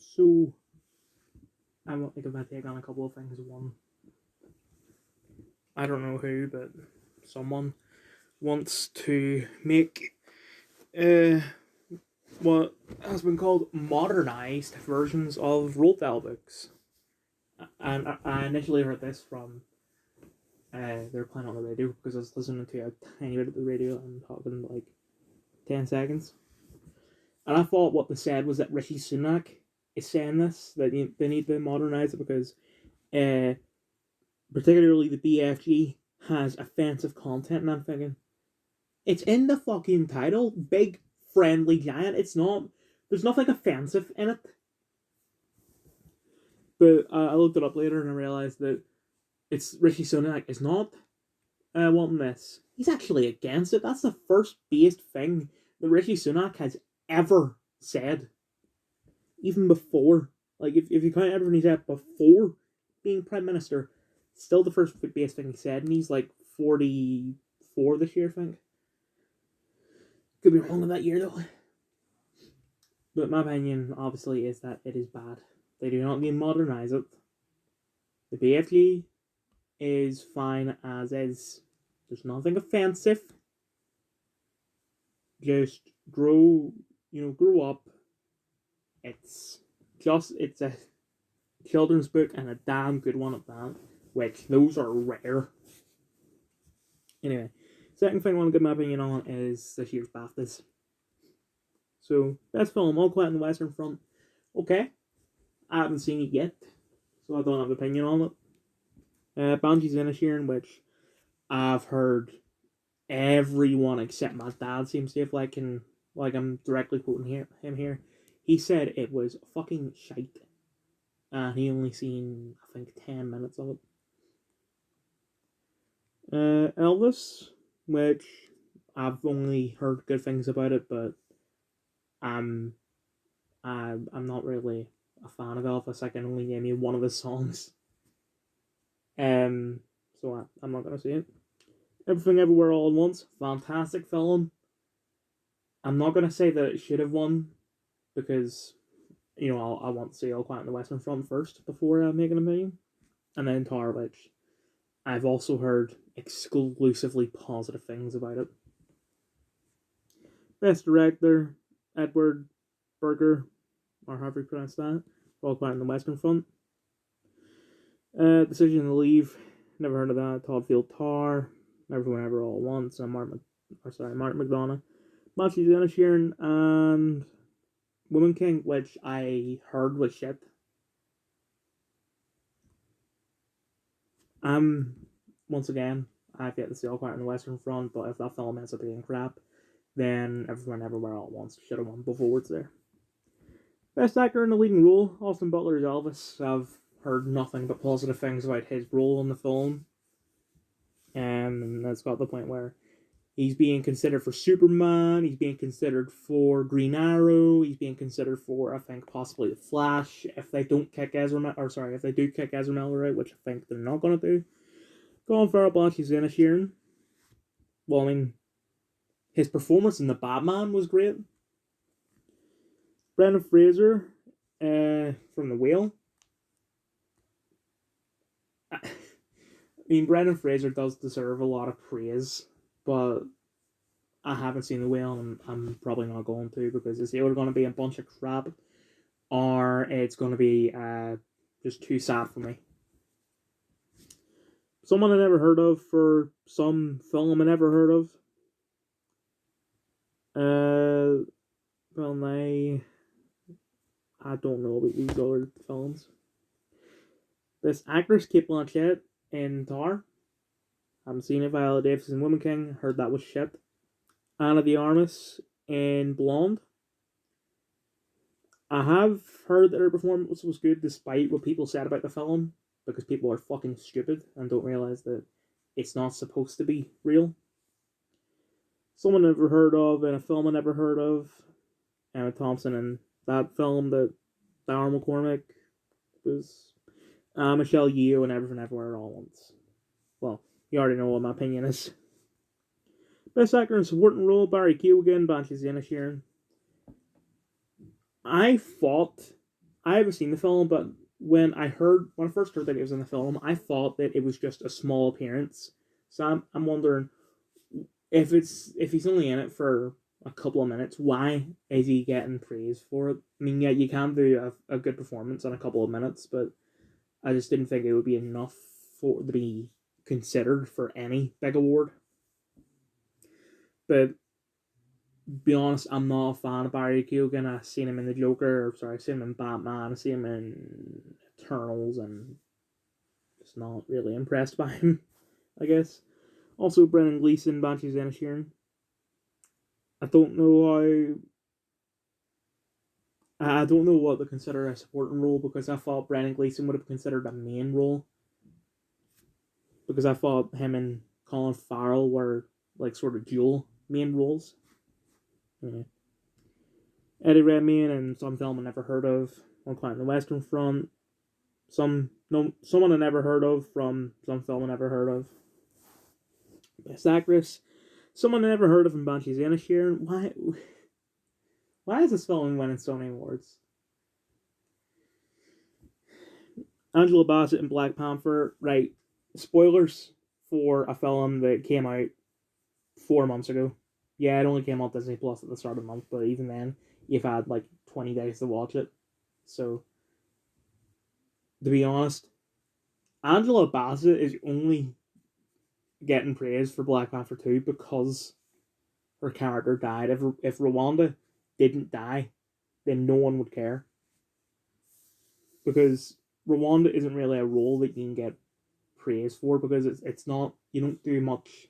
So, I want to give my take on a couple of things. One, I don't know who, but someone wants to make uh, what has been called modernized versions of Roald books. And I initially heard this from they were playing on the radio because I was listening to a tiny bit of the radio and talking like 10 seconds. And I thought what they said was that Rishi Sunak is saying this, that they need to modernize it because uh, particularly the BFG has offensive content, and I'm thinking, it's in the fucking title, big friendly giant. It's not. There's nothing offensive in it. But I looked it up later and I realized that it's Rishi Sunak is not wanting this. He's actually against it. That's the first based thing that Rishi Sunak has ever said. Even before, like if you count everything he said before being prime minister, still the first based thing he said, and he's like 44 this year, I think. Could be wrong on that year though. But my opinion, obviously, is that it is bad. They do not need to modernise it. The BFG is fine as is. There's nothing offensive. Just grow up. It's a children's book and a damn good one at that, which those are rare. Anyway, second thing I want to give my opinion on is this year's BAFTAs. So, best film, All Quiet on the Western Front. Okay, I haven't seen it yet, so I don't have an opinion on it. Banshees of Inisherin, which I've heard everyone except my dad seems to have like I'm directly quoting him here. He said it was fucking shite, and he only seen I think 10 minutes of it. Elvis, which I've only heard good things about it, but I'm not really a fan of Elvis. I can only name you one of his songs. So I'm not gonna see it. Everything Everywhere All at Once, fantastic film. I'm not gonna say that it should have won because I want to see All Quiet on the Western Front first before I make an opinion, and then Tar, which I've also heard exclusively positive things about it. Best Director, Edward Berger, or however you pronounce that, All Quiet on the Western Front. Decision to Leave, never heard of that. Todd Field Tar, Everyone Ever All at Once, and Martin McDonough. Banshees of Inisherin and Woman King, which I heard was shit. Once again, I've yet to see All Quiet on the Western Front, but if that film ends up being crap, then Everyone Everywhere All at Once should have won before it's there. Best Actor in the Leading Role, Austin Butler as Elvis. I've heard nothing but positive things about his role in the film. And that's got the point where he's being considered for Superman, he's being considered for Green Arrow, he's being considered for, I think, possibly The Flash, if they don't kick Ezra Miller out, which I think they're not going to do. Colin Farrell, Banshees of Inisherin. Well, I mean, his performance in The Batman was great. Brendan Fraser, from The Whale. I mean, Brendan Fraser does deserve a lot of praise, but I haven't seen The Whale, and I'm probably not going to, because it's either going to be a bunch of crap, or it's going to be just too sad for me. Someone I never heard of for some film I never heard of. I don't know about these other films. This actress, Kate Blanchett, in Tar. Haven't seen it. Viola Davis in Woman King. Heard that was shit. Anna de Armas in Blonde. I have heard that her performance was good despite what people said about the film, because people are fucking stupid and don't realise that it's not supposed to be real. Someone I never heard of in a film I never heard of. Emma Thompson in that film that Darren McCormick was. Michelle Yeoh and Everything Everywhere All at Once. Well, you already know what my opinion is. Best Actor in Supporting Role, Barry Keoghan, Banshees of Inisherin. I thought I haven't seen the film, but when I first heard that it was in the film, I thought that it was just a small appearance. So I'm wondering if he's only in it for a couple of minutes, why is he getting praise for it? I mean, yeah, you can do a good performance in a couple of minutes, but I just didn't think it would be enough for to be considered for any big award. But be honest, I'm not a fan of Barry Keoghan. I've seen him in the Joker, or sorry, I've seen him in Batman, I've seen him in Eternals, and just not really impressed by him, I guess. Also, Brendan Gleeson, Banshees of Inisherin. I don't know I don't know what to consider a supporting role because I thought Brendan Gleeson would have considered a main role because I thought him and Colin Farrell were like sort of dual main roles. Yeah. Eddie Redmayne and some film I never heard of on Clan the Western Front. Someone I never heard of from some film I never heard of. Best Actress. Someone I never heard of in Banshees of Inisherin. Why is this film winning so many awards? Angela Bassett in Black Panther. Right. Spoilers for a film that came out 4 months ago. Yeah, it only came on Disney Plus at the start of the month, but even then, you've had like 20 days to watch it. So, to be honest, Angela Bassett is only getting praise for Black Panther 2 because her character died. If Rwanda didn't die, then no one would care. Because Rwanda isn't really a role that you can get praise for because it's not, you don't do much.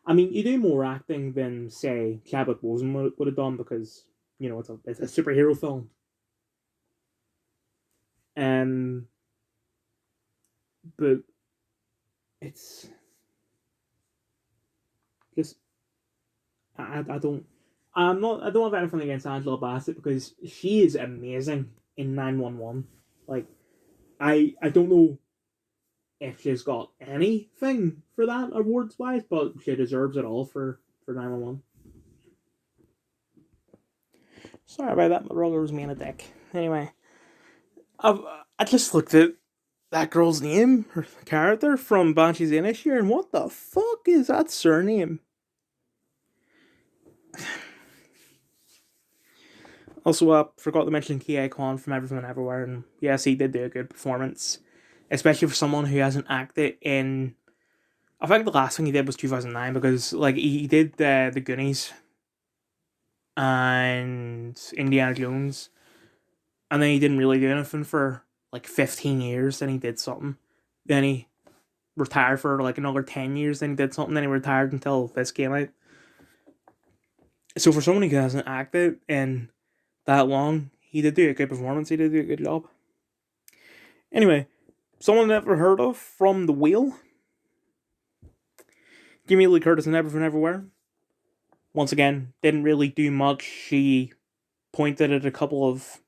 I mean, you do more acting than, say, Chadwick Boseman would have done because, you know, it's a superhero film. But it's just I don't I don't have anything against Angela Bassett because she is amazing in 911. Like I don't know if she's got anything for that awards wise, but she deserves it all for 911. Sorry about that, my brother was being a dick. Anyway, I just looked at that girl's name, her character from Banshees of Inisherin, and what the fuck is that surname? Also, I forgot to mention Ki Kwan from Everything and Everywhere, and yes, he did do a good performance, especially for someone who hasn't acted in. I think the last thing he did was 2009 because like he did the Goonies and Indiana Jones, and then he didn't really do anything for like 15 years. Then he did something. Then he retired for like another 10 years. Then he did something. Then he retired until this came out. So for someone who hasn't acted in that long, he did do a good performance. He did do a good job. Anyway, someone I never heard of from The Whale. Jamie Lee Curtis in Everything Everywhere. Once again, didn't really do much. She pointed at a couple of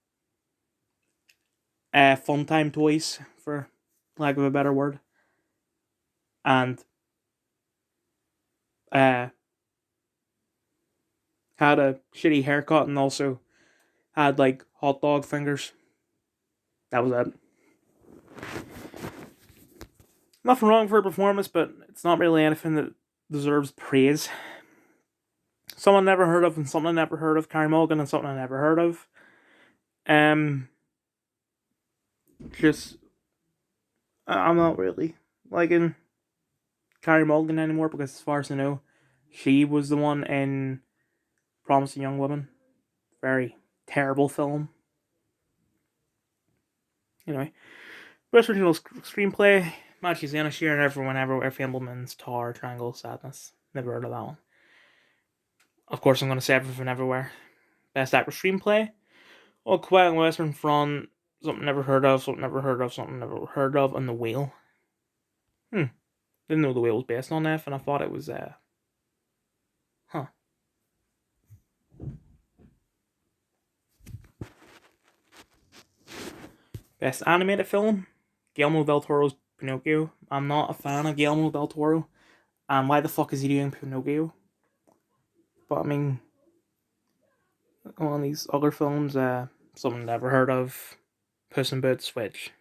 fun time toys, for lack of a better word. And had a shitty haircut and also had like hot dog fingers. That was it. Nothing wrong for her performance, but it's not really anything that deserves praise. Someone I never heard of and something I never heard of. Carey Mulligan and something I never heard of. Just I'm not really liking Carey Mulligan anymore because as far as I know, she was the one in Promising Young Woman. Very terrible film. Anyway, best original screenplay, Banshees of Inisherin, Everyone Everywhere, Fableman's Tar, Triangle of Sadness. Never heard of that one. Of course, I'm going to say Everything Everywhere. Best actor screenplay, All Quiet on the Western Front, Something Never Heard of, Something Never Heard of, Something Never Heard of, and The Whale. Didn't know The Whale was based on F, and I thought it was, Best animated film, Guillermo del Toro's Pinocchio. I'm not a fan of Guillermo del Toro, and why the fuck is he doing Pinocchio? But I mean, on these other films, something never heard of, Puss in Boots, which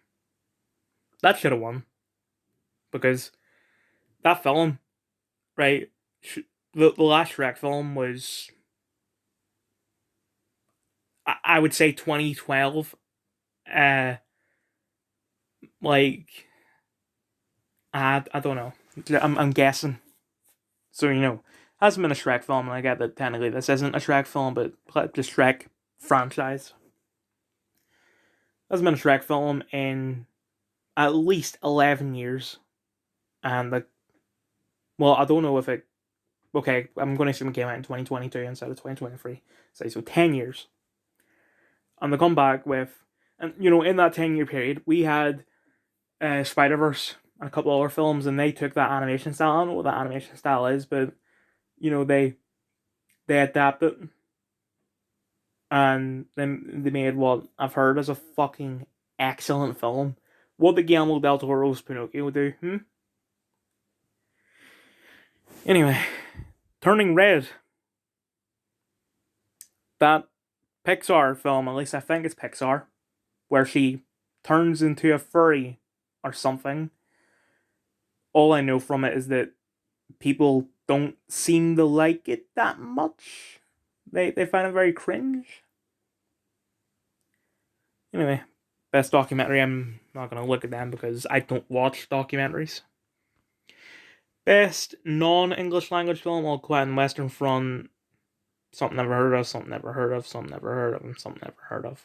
that should have won because that film, right? The last Shrek film was, I would say, 2012. Like I don't know. I'm guessing. So hasn't been a Shrek film, and I get that technically this isn't a Shrek film, but the Shrek franchise hasn't been a Shrek film in at least 11 years, and I don't know if it. Okay, I'm going to assume it came out in 2022 instead of 2023. So 10 years, and they come back with, and in that 10-year period, we had Spider Verse and a couple other films, and they took that animation style. I don't know what that animation style is, but they adapted it, and then they made what I've heard is a fucking excellent film. What did Guillermo del Toro's Pinocchio do? Anyway, Turning Red. That Pixar film, at least I think it's Pixar, where she turns into a furry or something. All I know from it is that people don't seem to like it that much. They find it very cringe. Anyway, best documentary, I'm not going to look at them because I don't watch documentaries. Best non-English language film, All Quiet on the Western Front, Something Never Heard Of, Something Never Heard Of, Something Never Heard Of, and Something Never Heard Of.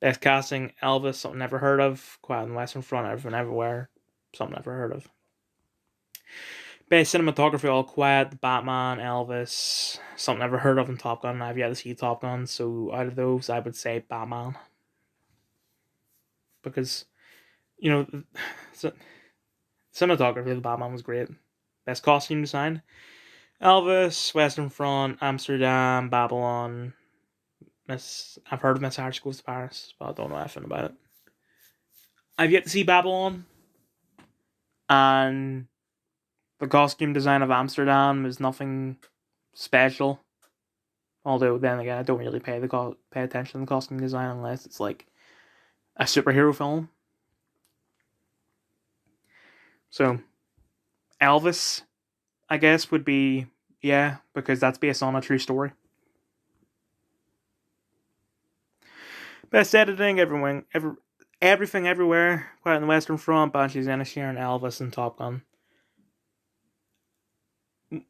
Best casting, Elvis, Something Never Heard Of, Quiet on the Western Front, Everything Everywhere, Something Never Heard Of. Best cinematography, All Quiet, Batman, Elvis, Something Never Heard Of, and Top Gun. I've yet to see Top Gun, so out of those, I would say Batman. Because, cinematography of the Batman was great. Best costume design, Elvis, Western Front, Amsterdam, Babylon. I've heard of Miss Harris Goes to Paris, but I don't know anything about it. I've yet to see Babylon, and the costume design of Amsterdam is nothing special. Although then again, I don't really pay attention to the costume design unless it's like a superhero film. So Elvis, I guess, would be, yeah, because that's based on a true story. Best editing, everything, everywhere. Quiet on the Western Front, Banshees and Inisherin, Elvis, and Top Gun.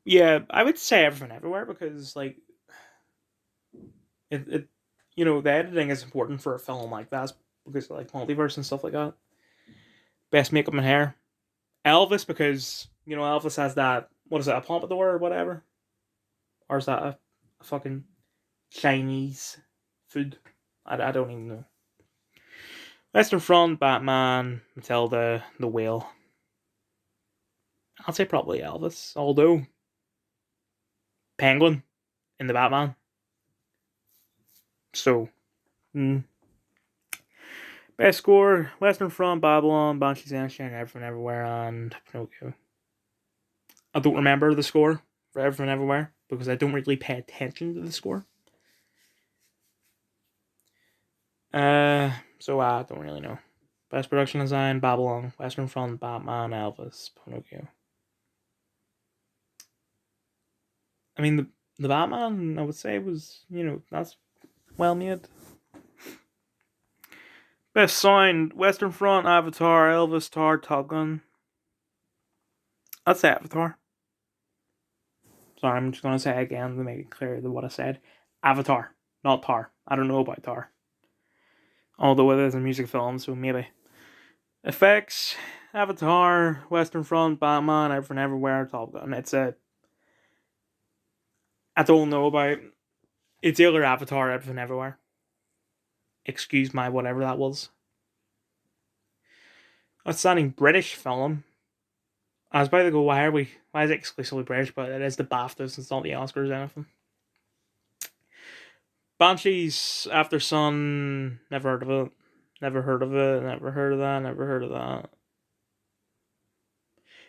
Yeah, I would say Everything Everywhere because the editing is important for a film like that because like multiverse and stuff like that. Best makeup and hair, Elvis, because Elvis has that, what is it, a pompadour or whatever, or is that a fucking Chinese food? I don't even know. Western Front, Batman, Matilda, The Whale. I'd say probably Elvis, although Penguin in the Batman. So, best score, Western Front, Babylon, Banshees and Inisherin, Everything Everywhere, and Pinocchio. I don't remember the score for Everything Everywhere because I don't really pay attention to the score. So I don't really know. Best production design, Babylon, Western Front, Batman, Elvis, Pinocchio. I mean, the Batman, I would say, was, that's well made. Best sound, Western Front, Avatar, Elvis, Tar, Top Gun. I'd say Avatar. Sorry, I'm just going to say it again to make it clear that what I said. Avatar, not Tar. I don't know about Tar. Although it is a music film, so maybe. Effects, Avatar, Western Front, Batman, Everything Everywhere, Top Gun. I don't know about. It's either Avatar, Everything Everywhere. Excuse my whatever that was. Outstanding British film. I was about to go, why is it exclusively British? But it is the BAFTAs, it's not the Oscars or anything. Banshees, After Sun, never heard of it. Never heard of it, never heard of that, never heard of that.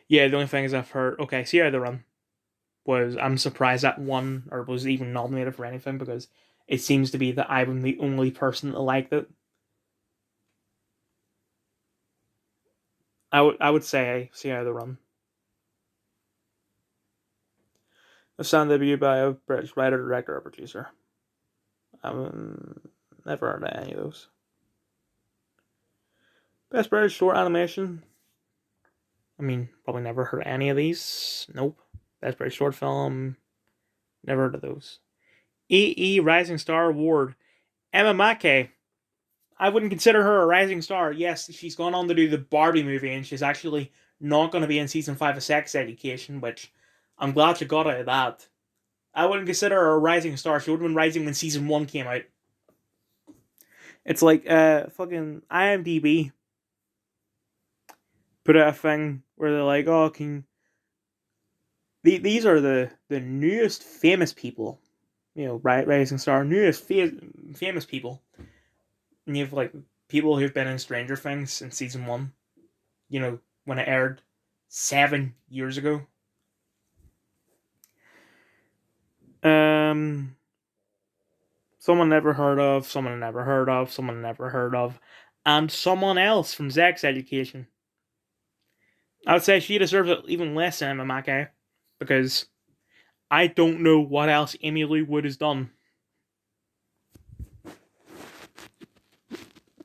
Yeah, the only thing is I've heard, okay, See How They Run I'm surprised that won, or was even nominated for anything, because it seems to be that I'm the only person that liked it. I would say see how they run. A sound debut by a British writer, director, or producer. I've never heard of any of those. Best British short animation. I mean, probably never heard of any of these. Nope. Best British short film. Never heard of those. EE Rising Star Award. Emma Mackey. I wouldn't consider her a rising star. Yes, she's gone on to do the Barbie movie, and she's actually not going to be in season 5 of Sex Education, which I'm glad she got out of that. I wouldn't consider her a rising star. She would have been rising when season 1 came out. It's like fucking IMDb put out a thing where they're like, oh, these are the newest famous people, you know, rising star, newest famous people. And you have like people who've been in Stranger Things in season 1, you know, when it aired 7 years ago. Someone never heard of, someone never heard of, someone never heard of, and someone else from Sex Education. I would say she deserves it even less than Emma Mackey, because I don't know what else Amy Lou Wood has done.